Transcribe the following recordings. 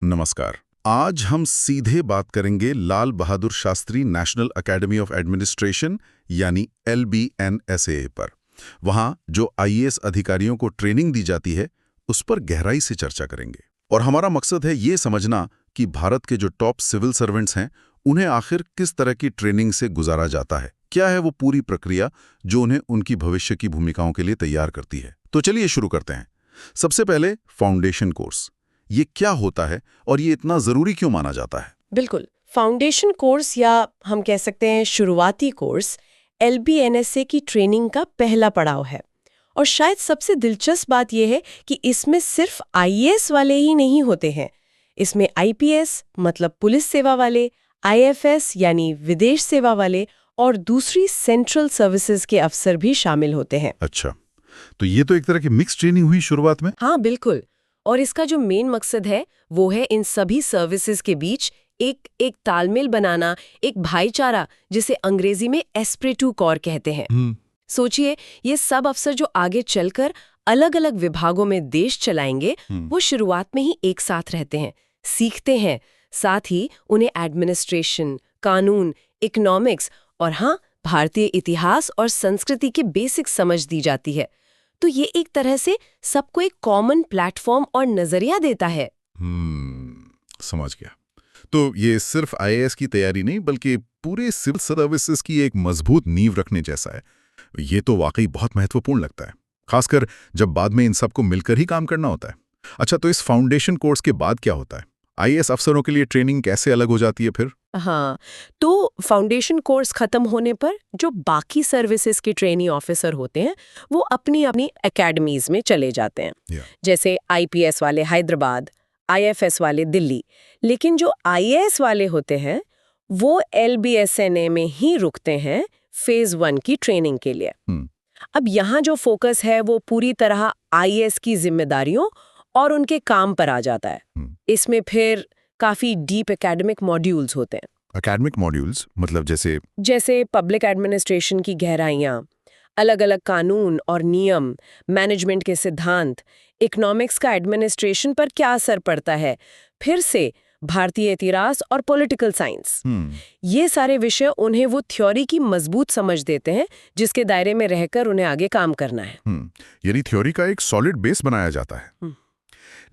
नमस्कार। आज हम सीधे बात करेंगे Lal Bahadur Shastri National Academy of Administration यानी LBNSAA पर। वहाँ जो आईएएस अधिकारियों को ट्रेनिंग दी जाती है, उस पर गहराई से चर्चा करेंगे। और हमारा मकसद है ये समझना कि भारत के जो टॉप सिविल सर्वेंट्स हैं, उन्हें आखिर किस तरह की ट्रेनिंग से गुजारा जाता है। क्या है वो पूरी प्रक्रिया जो उन्हें उनकी भविष्य की भूमिकाओं के लिए तैयार करती है। तो चलिए शुरू करते हैं। सबसे पहले फाउंडेशन कोर्स। ये क्या होता है और ये इतना जरूरी क्यों माना जाता है? बिल्कुल, फाउंडेशन कोर्स या हम कह सकते हैं शुरुआती कोर्स LBNSA की ट्रेनिंग का पहला पड़ाव है। और शायद सबसे दिलचस्प बात यह है कि इसमें सिर्फ IAS वाले ही नहीं होते हैं। इसमें IPS मतलब पुलिस सेवा वाले, IFS यानी विदेश सेवा वाले और दूसरी सेंट्रल सर्विसेज के अफसर भी शामिल होते हैं। अच्छा, तो ये तो एक तरह की मिक्स ट्रेनिंग हुई शुरुआत में। हाँ बिल्कुल, और इसका जो मेन मकसद है वो है इन सभी सर्विसेज के बीच एक तालमेल बनाना, एक भाईचारा, जिसे अंग्रेजी में एस्प्री टू कॉर कहते हैं। सोचिए, ये सब अफसर जो आगे चलकर अलग अलग विभागों में देश चलाएंगे, वो शुरुआत में ही एक साथ रहते हैं, सीखते हैं, साथ ही उन्हें एडमिनिस्ट्रेशन, कानून, इकोनॉमिक्स और हाँ, भारतीय इतिहास और संस्कृति की बेसिक समझ दी जाती है। तो ये एक तरह से सबको एक कॉमन प्लेटफॉर्म और नजरिया देता है। समझ गया। तो ये सिर्फ IAS की तैयारी नहीं, बल्कि पूरे सिविल सर्विसेज की एक मजबूत नींव रखने जैसा है। ये तो वाकई बहुत महत्वपूर्ण लगता है, खासकर जब बाद में इन सबको मिलकर ही काम करना होता है। अच्छा, तो इस फाउंडेशन कोर्स के बाद क्या होता है? IAS अफसरों के लिए ट्रेनिंग कैसे अलग हो जाती है फिर? हाँ, तो फाउंडेशन कोर्स खत्म होने पर जो बाकी सर्विसेज के ट्रेनी ऑफिसर होते हैं, वो अपनी अपनी एकेडमीज में चले जाते हैं। जैसे IPS वाले हैदराबाद, IFS वाले दिल्ली। लेकिन जो IAS वाले होते हैं, वो LBSNA में ही रुकते हैं फेज 1 की ट्रेनिंग के लिए। अब यहाँ जो फोकस है वो पूरी तरह IAS की जिम्मेदारियों और उनके काम पर आ जाता है। इसमें फिर काफी डीप एकेडमिक मॉड्यूल्स होते हैं। एकेडमिक मॉड्यूल्स मतलब जैसे पब्लिक एडमिनिस्ट्रेशन की गहराइयाँ, अलग अलग कानून और नियम, मैनेजमेंट के सिद्धांत, इकोनॉमिक्स का एडमिनिस्ट्रेशन पर क्या असर पड़ता है, फिर से भारतीय इतिहास और पॉलिटिकल साइंस। ये सारे विषय उन्हें वो थ्योरी की मजबूत समझ देते हैं जिसके दायरे में रहकर उन्हें आगे काम करना है। यानी थ्योरी का एक सॉलिड बेस बनाया जाता है।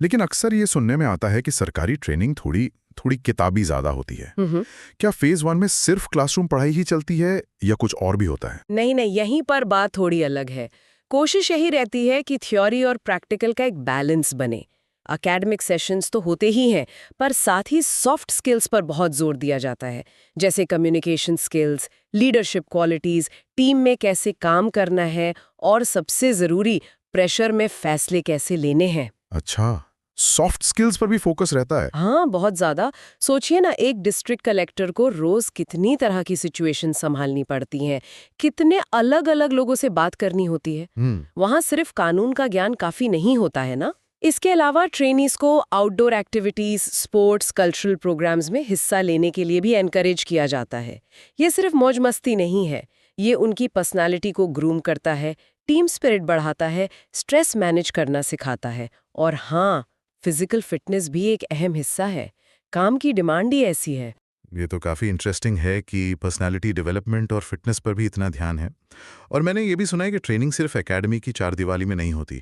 लेकिन अक्सर ये सुनने में आता है कि सरकारी ट्रेनिंग थोड़ी किताबी ज्यादा होती है। क्या फेज 1 में सिर्फ क्लासरूम पढ़ाई ही चलती है या कुछ और भी होता है? नहीं, यहीं पर बात थोड़ी अलग है। कोशिश यही रहती है कि थ्योरी और प्रैक्टिकल का एक बैलेंस बने। एकेडमिक सेशंस तो होते ही हैं, पर साथ ही सॉफ्ट स्किल्स पर बहुत जोर दिया जाता है, जैसे communication skills, leadership qualities, team में कैसे काम करना है और सबसे जरूरी प्रेशर में फैसले कैसे लेने हैं। अच्छा, सॉफ्ट स्किल्स पर भी फोकस रहता है? हाँ, बहुत ज्यादा। सोचिए ना, एक डिस्ट्रिक्ट कलेक्टर को रोज कितनी तरह की सिचुएशन संभालनी पड़ती हैं, कितने अलग अलग लोगों से बात करनी होती है। वहाँ सिर्फ कानून का ज्ञान काफी नहीं होता है ना। इसके अलावा ट्रेनीज को outdoor activities, sports, cultural programmes में हिस्सा लेने के लिए भी एनकरेज किया जाता है। ये सिर्फ मौज मस्ती नहीं है, ये उनकी पर्सनालिटी को ग्रूम करता है, टीम स्पिरिट बढ़ाता है, स्ट्रेस मैनेज करना सिखाता है और हाँ, फिजिकल फिटनेस भी एक अहम हिस्सा है। काम की डिमांड ही ऐसी है। ये तो काफ़ी इंटरेस्टिंग है कि पर्सनालिटी डेवलपमेंट और फिटनेस पर भी इतना ध्यान है। और मैंने ये भी सुना है कि ट्रेनिंग सिर्फ एकेडमी की चार दीवारी में नहीं होती,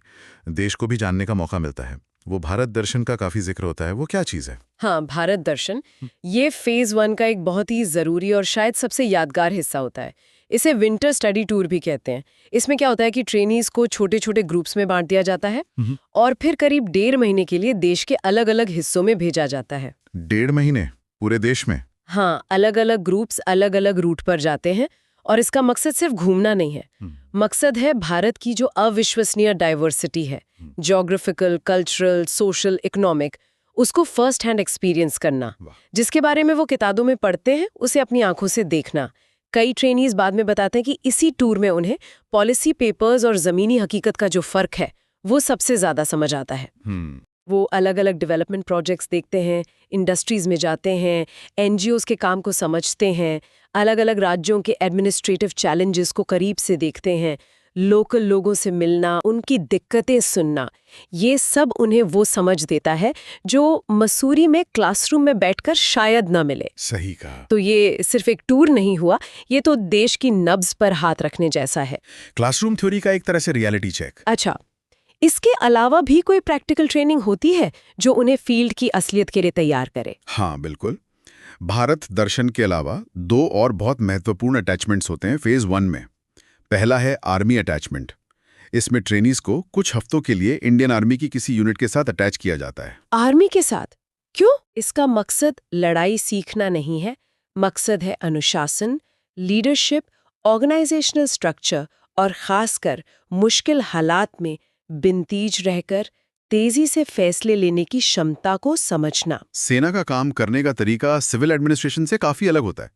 देश को भी जानने का मौका मिलता है। वो भारत दर्शन का काफ़ी जिक्र होता है, वो क्या चीज़ है? हाँ, भारत दर्शन ये फेज 1 का एक बहुत ही ज़रूरी और शायद सबसे यादगार हिस्सा होता है। इसे विंटर स्टडी टूर भी कहते हैं। इसमें क्या होता है कि ट्रेनीज को छोटे छोटे ग्रुप्स में बांट दिया जाता है और फिर करीब 1.5 महीने के लिए देश के अलग अलग हिस्सों में भेजा जाता है। 1.5 महीने पूरे देश में? हाँ, अलग अलग ग्रुप्स अलग अलग रूट पर जाते हैं और इसका मकसद सिर्फ घूमना नहीं है। मकसद है भारत की जो अविश्वसनीय डाइवर्सिटी है, ज्योग्राफिकल, कल्चरल, सोशल, इकोनॉमिक, उसको फर्स्ट हैंड एक्सपीरियंस करना। जिसके बारे में वो किताबों में पढ़ते हैं, उसे अपनी आंखों से देखना। कई ट्रेनीज बाद में बताते हैं कि इसी टूर में उन्हें पॉलिसी पेपर्स और जमीनी हकीकत का जो फर्क है, वो सबसे ज्यादा समझ आता है। वो अलग अलग डेवलपमेंट प्रोजेक्ट्स देखते हैं, इंडस्ट्रीज में जाते हैं, NGOs के काम को समझते हैं, अलग अलग राज्यों के एडमिनिस्ट्रेटिव चैलेंजेस को करीब से देखते हैं, लोकल लोगों से मिलना, उनकी दिक्कतें सुनना, ये सब उन्हें वो समझ देता है जो मसूरी में क्लासरूम में बैठकर शायद न मिले। सही कहा। तो ये सिर्फ एक टूर नहीं हुआ, ये तो देश की नब्ज पर हाथ रखने जैसा है। क्लासरूम थ्योरी का एक तरह से रियलिटी चेक। अच्छा, इसके अलावा भी कोई प्रैक्टिकल ट्रेनिंग होती है जो उन्हें फील्ड की असलियत के लिए तैयार करे? हाँ बिल्कुल। भारत दर्शन के अलावा 2 और बहुत महत्वपूर्ण अटैचमेंट्स होते हैं फेज 1 में। पहला है आर्मी अटैचमेंट। इसमें ट्रेनीज को कुछ हफ्तों के लिए इंडियन आर्मी की किसी यूनिट के साथ अटैच किया जाता है। आर्मी के साथ? क्यों? इसका मकसद लड़ाई सीखना नहीं है, मकसद है अनुशासन, लीडरशिप, ऑर्गेनाइजेशनल स्ट्रक्चर और खासकर मुश्किल हालात में बिनतीज रहकर तेजी से फैसले लेने की क्षमता को समझना। सेना का काम करने का तरीका सिविल एडमिनिस्ट्रेशन से काफी अलग होता है,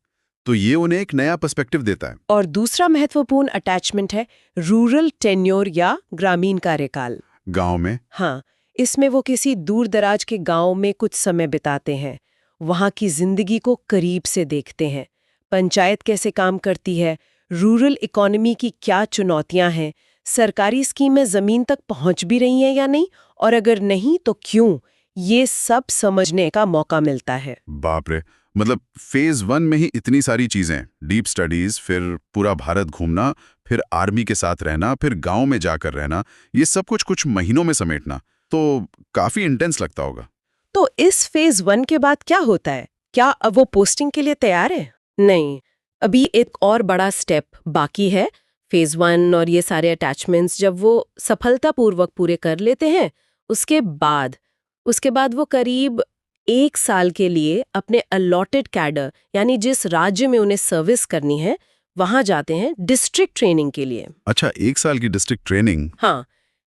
तो ये उन्हें एक नया पर्सपेक्टिव देता है। और दूसरा महत्वपूर्ण अटैचमेंट है रूरल टेन्योर या ग्रामीण कार्यकाल। गांव में? हाँ, इसमें वो किसी दूर दराज के गांव में कुछ समय बिताते हैं, वहां की जिंदगी को करीब से देखते हैं, पंचायत कैसे काम करती है, रूरल इकोनॉमी की क्या चुनौतियां हैं, सरकारी स्कीमें जमीन तक पहुंच भी रही हैं या नहीं, और अगर नहीं तो क्यों, ये सब समझने का मौका मिलता है। बाप रे, मतलब फेज 1 में ही इतनी सारी चीजें, डीप स्टडीज, फिर पूरा भारत घूमना, फिर आर्मी के साथ रहना, फिर गांव में जाकर रहना, ये सब कुछ महीनों में समेटना, तो काफी इंटेंस लगता होगा। तो इस फेज 1 के बाद क्या होता है? क्या अब वो पोस्टिंग के लिए तैयार है? नहीं, अभी एक और बड़ा स्टेप बाकी है। फेज 1 और ये सारे अटैचमेंट्स जब वो सफलतापूर्वक पूरे कर लेते हैं, उसके बाद वो करीब 1 साल के लिए अपने अलॉटेड कैडर, यानी जिस राज्य में उन्हें सर्विस करनी है, वहां जाते हैं डिस्ट्रिक्ट ट्रेनिंग के लिए। अच्छा, 1 साल की डिस्ट्रिक्ट ट्रेनिंग? हाँ,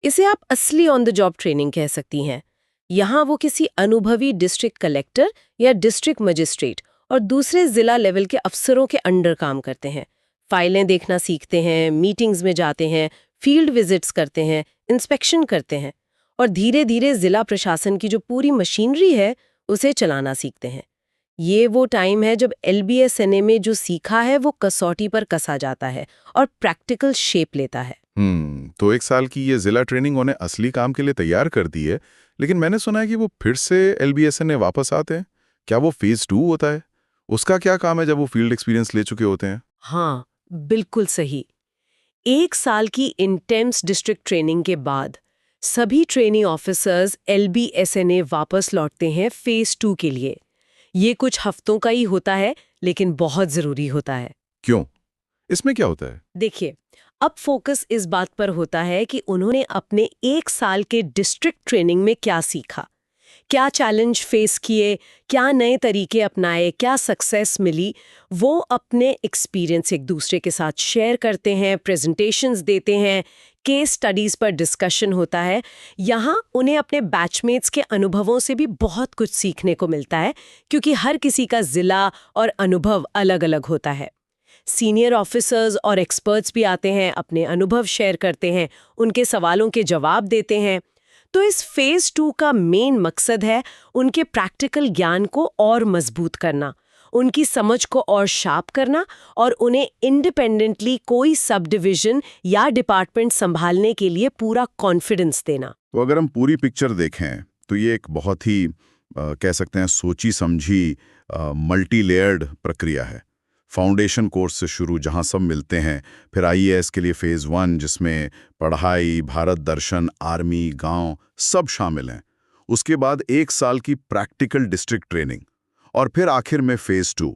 इसे आप असली ऑन द जॉब ट्रेनिंग कह सकती हैं। यहाँ वो किसी अनुभवी डिस्ट्रिक्ट कलेक्टर या डिस्ट्रिक्ट मजिस्ट्रेट और दूसरे जिला लेवल के अफसरों के अंडर काम करते हैं। फाइलें देखना सीखते हैं, मीटिंग्स में जाते हैं, फील्ड विजिट्स करते हैं, इंस्पेक्शन करते हैं और धीरे धीरे जिला प्रशासन की जो पूरी मशीनरी है उसे चलाना सीखते हैं। ये वो टाइम है जब LBSNA में जो सीखा है वो कसौटी पर कसा जाता है और प्रैक्टिकल शेप लेता है। तो 1 साल की ये जिला ट्रेनिंग उन्हें असली काम के लिए तैयार करती है, लेकिन मैंने सुना है कि वो फिर से LBSNA वापस आते हैं। क्या वो फेज 2 होता है? उसका क्या काम है जब वो फील्ड एक्सपीरियंस ले चुके होते हैं? हाँ, बिल्कुल सही। 1 साल की इंटेंस डिस्ट्रिक्ट ट्रेनिंग के बाद सभी ट्रेनी ऑफिसर्स LBSNA वापस लौटते हैं फेज 2 के लिए। ये कुछ हफ्तों का ही होता है, लेकिन बहुत जरूरी होता है। क्यों? इसमें क्या होता है? देखिए, अब फोकस इस बात पर होता है कि उन्होंने अपने 1 साल के डिस्ट्रिक्ट ट्रेनिंग में क्या सीखा, क्या चैलेंज फेस किए, क्या नए तरीके अपनाए, क्या सक्सेस मिली। वो अपने एक्सपीरियंस एक दूसरे के साथ शेयर करते हैं, प्रेजेंटेशंस देते हैं, केस स्टडीज पर डिस्कशन होता है। यहाँ उन्हें अपने बैचमेट्स के अनुभवों से भी बहुत कुछ सीखने को मिलता है, क्योंकि हर किसी का जिला और अनुभव अलग-अलग होता है। सीनियर ऑफिसर्स और एक्सपर्ट्स भी आते हैं, अपने अनुभव शेयर करते हैं, उनके सवालों के जवाब देते हैं। तो इस फेज 2 का मेन मकसद है उनके प्रैक्टिकल ज्ञान को और मजबूत करना, उनकी समझ को और शार्प करना और उन्हें इंडिपेंडेंटली कोई सब डिवीजन या डिपार्टमेंट संभालने के लिए पूरा कॉन्फिडेंस देना। तो अगर हम पूरी पिक्चर देखें तो ये एक बहुत ही कह सकते हैं सोची समझी मल्टी लेयर्ड प्रक्रिया है। फाउंडेशन कोर्स से शुरू, जहां सब मिलते हैं, फिर IAS के लिए फेज 1 जिसमें पढ़ाई, भारत दर्शन, आर्मी, गांव सब शामिल हैं। उसके बाद 1 साल की प्रैक्टिकल डिस्ट्रिक्ट ट्रेनिंग और फिर आखिर में फेज 2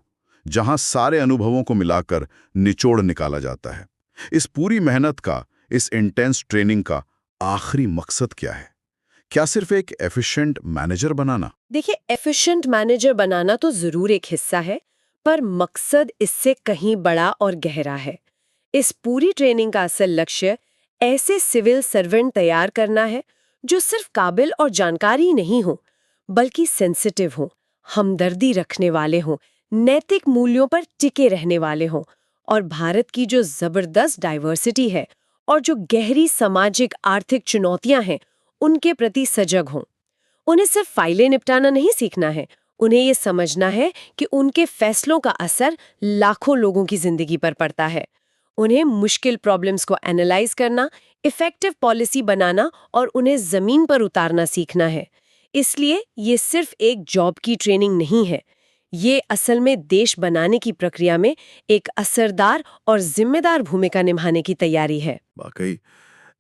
जहां सारे अनुभवों को मिलाकर निचोड़ निकाला जाता है। इस पूरी मेहनत का, इस इंटेंस ट्रेनिंग का आखिरी मकसद क्या है? क्या सिर्फ एक एफिशिएंट मैनेजर बनाना? देखिए, एफिशिएंट मैनेजर बनाना तो जरूर एक हिस्सा है, पर मकसद इससे कहीं बड़ा और गहरा है। इस पूरी ट्रेनिंग का असल लक्ष्य ऐसे सिविल सर्वेंट तैयार करना है जो सिर्फ काबिल और जानकारी नहीं हो, बल्कि सेंसिटिव हो, हमदर्दी रखने वाले हों, नैतिक मूल्यों पर टिके रहने वाले हों और भारत की जो जबरदस्त डाइवर्सिटी है और जो गहरी सामाजिक आर्थिक चुनौतियां हैं, उनके प्रति सजग हों। उन्हें सिर्फ फाइलें निपटाना नहीं सीखना है, उन्हें ये समझना है कि उनके फैसलों का असर लाखों लोगों की जिंदगी पर पड़ता है। उन्हें मुश्किल प्रॉब्लम्स को एनालाइज करना, इफेक्टिव पॉलिसी बनाना और उन्हें जमीन पर उतारना सीखना है। इसलिए ये सिर्फ एक जॉब की ट्रेनिंग नहीं है, ये असल में देश बनाने की प्रक्रिया में एक असरदार और जिम्मेदार भूमिका निभाने की तैयारी है। वाकई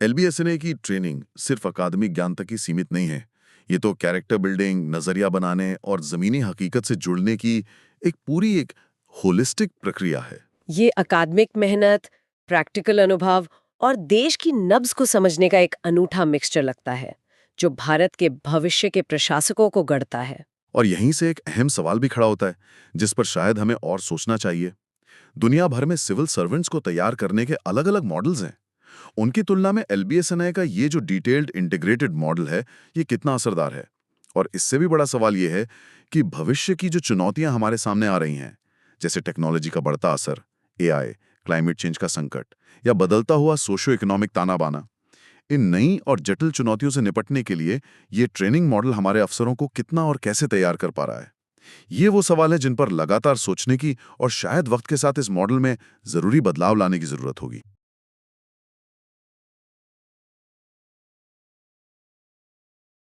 एलबीएसएनए की ट्रेनिंग सिर्फ अकादमिक ज्ञान तक ही सीमित नहीं है। ये तो कैरेक्टर बिल्डिंग, नजरिया बनाने और जमीनी हकीकत से जुड़ने की एक होलिस्टिक प्रक्रिया है। ये अकादमिक मेहनत, प्रैक्टिकल अनुभव और देश की नब्ज को समझने का एक अनूठा मिक्सचर लगता है, जो भारत के भविष्य के प्रशासकों को गढ़ता है। और यहीं से एक अहम सवाल भी खड़ा होता है, जिस पर शायद हमें और सोचना चाहिए। दुनिया भर में सिविल सर्वेंट्स को तैयार करने के अलग-अलग मॉडल्स हैं। उनकी तुलना में एलबीएसएनए का ये जो डिटेल्ड इंटीग्रेटेड मॉडल है, ये कितना असरदार है? और इससे भी बड़ा सवाल ये है कि भविष्य की जो चुनौतियां हमारे सामने आ रही हैं, जैसे टेक्नोलॉजी का बढ़ता असर, एआई, क्लाइमेट चेंज का संकट या बदलता हुआ सोशो इकोनॉमिक ताना-बाना, इन नई और जटिल चुनौतियों से निपटने के लिए ये ट्रेनिंग मॉडल हमारे अफसरों को कितना और कैसे तैयार कर पा रहा है? ये वो सवाल है जिन पर लगातार सोचने की और शायद वक्त के साथ इस मॉडल में जरूरी बदलाव लाने की जरूरत होगी।